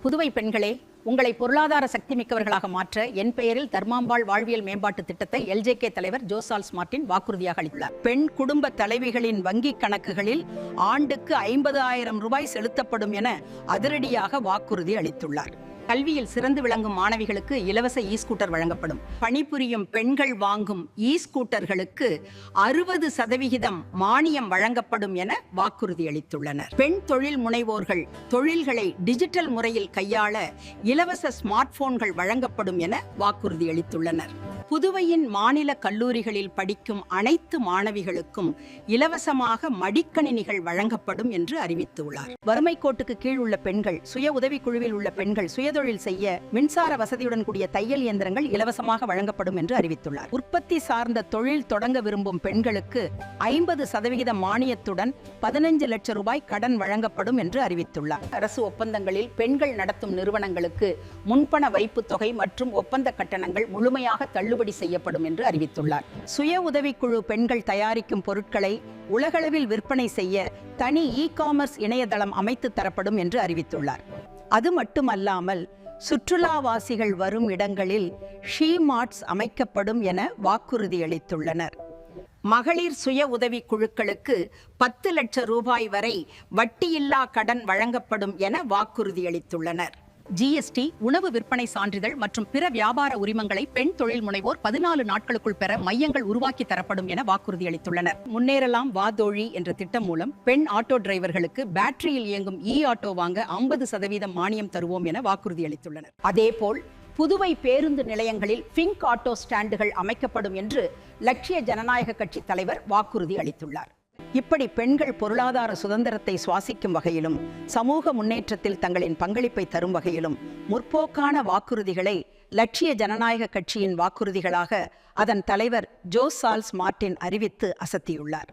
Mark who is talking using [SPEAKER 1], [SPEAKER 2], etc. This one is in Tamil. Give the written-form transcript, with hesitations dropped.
[SPEAKER 1] புதுவை பெண்களே, உங்களை பொருளாதார சக்தி மிக்கவர்களாக மாற்ற என் பெயரில் தர்மாம்பாள் வாழ்வியல் மேம்பாட்டு திட்டத்தை எல்ஜேகே தலைவர் ஜோசால்ஸ் மார்ட்டின் வாக்குறுதியாக அளித்துள்ளார். பெண் குடும்ப தலைவிகளின் வங்கிக் கணக்குகளில் ஆண்டுக்கு 50,000 ரூபாய் செலுத்தப்படும் என அதிரடியாக வாக்குறுதி அளித்துள்ளார். கல்வியில் சிறந்து விளங்கும் மாணவிகளுக்கு இலவச இ ஸ்கூட்டர் வழங்கப்படும். பணிபுரியும் பெண்கள் வாங்கும் இ ஸ்கூட்டர்களுக்கு 60% மானியம் வழங்கப்படும் என வாக்குறுதி அளித்துள்ளனர். பெண் தொழில் முனைவோர்கள் தொழில்களை டிஜிட்டல் முறையில் கையாள இலவச ஸ்மார்ட் போன்கள் வழங்கப்படும் என வாக்குறுதி அளித்துள்ளனர். புதுவையின் மாநில கல்லூரிகளில் படிக்கும் அனைத்து மாணவிகளுக்கும் இலவசமாக மடிக்கணினிகள் வழங்கப்படும் என்று அறிவித்துள்ளார். வறுமை கோட்டுக்கு கீழ் உள்ள பெண்கள், சுய உதவிக்குழுவில் உள்ள பெண்கள் சுயதொழில் செய்ய மின்சார வசதியுடன் கூடிய தையல் இயந்திரங்கள் இலவசமாக வழங்கப்படும் என்று அறிவித்துள்ளார். உற்பத்தி சார்ந்த தொழில் தொடங்க விரும்பும் பெண்களுக்கு 50% மானியத்துடன் 15 லட்சம் ரூபாய் கடன் வழங்கப்படும் என்று அறிவித்துள்ளார். அரசு ஒப்பந்தங்களில் பெண்கள் நடத்தும் நிறுவனங்களுக்கு முன்பண வைப்பு தொகை மற்றும் ஒப்பந்த கட்டணங்கள் முழுமையாக தள்ளுபடி செய்யப்படும் என்று அறிவித்துள்ளார். சுய உதவிக்குழு பெண்கள் தயாரிக்கும் பொருட்களை உலகளவில் விற்பனை செய்ய தனி இ-காமர்ஸ் இணையதளம் அமைத்து தரப்படும் என்று அறிவித்துள்ளார். அது மட்டுமல்லாமல் சுற்றுலாவாசிகள் வரும் இடங்களில் ஷீ மார்ட்ஸ் அமைக்கப்படும் என வாக்குறுதி அளித்துள்ளனர். மகளிர் சுய உதவி குழுக்களுக்கு 10 லட்சம் ரூபாய் வரை வட்டியில்லா கடன் வழங்கப்படும் என வாக்குறுதி அளித்துள்ளனர். ஜிஎஸ்டி, உணவு விற்பனை சான்றிதழ் மற்றும் பிற வியாபார உரிமங்களை பெண் தொழில் முனைவோர் 14 நாட்களுக்குள் பெற மையங்கள் உருவாக்கி தரப்படும் என வாக்குறுதி அளித்துள்ளனர். முன்னேறலாம் வாதோழி என்ற திட்டம் மூலம் பெண் ஆட்டோ டிரைவர்களுக்கு பேட்டரியில் இயங்கும் இ ஆட்டோ வாங்க 50% மானியம் தருவோம் என வாக்குறுதி அளித்துள்ளனர். அதேபோல் புதுவை பேருந்து நிலையங்களில் பிங்க் ஆட்டோ ஸ்டாண்டுகள் அமைக்கப்படும் என்று லட்சிய ஜனநாயக கட்சி தலைவர் வாக்குறுதி அளித்துள்ளார். இப்படி பெண்கள் பொருளாதார சுதந்திரத்தை சுவாசிக்கும் வகையிலும் சமூக முன்னேற்றத்தில் தங்களின் பங்களிப்பை தரும் வகையிலும் முற்போக்கான வாக்குறுதிகளை லட்சிய ஜனநாயக கட்சியின் வாக்குறுதிகளாக அதன் தலைவர் ஜோசால்ஸ் மார்ட்டின் அறிவித்து அசத்தியுள்ளார்.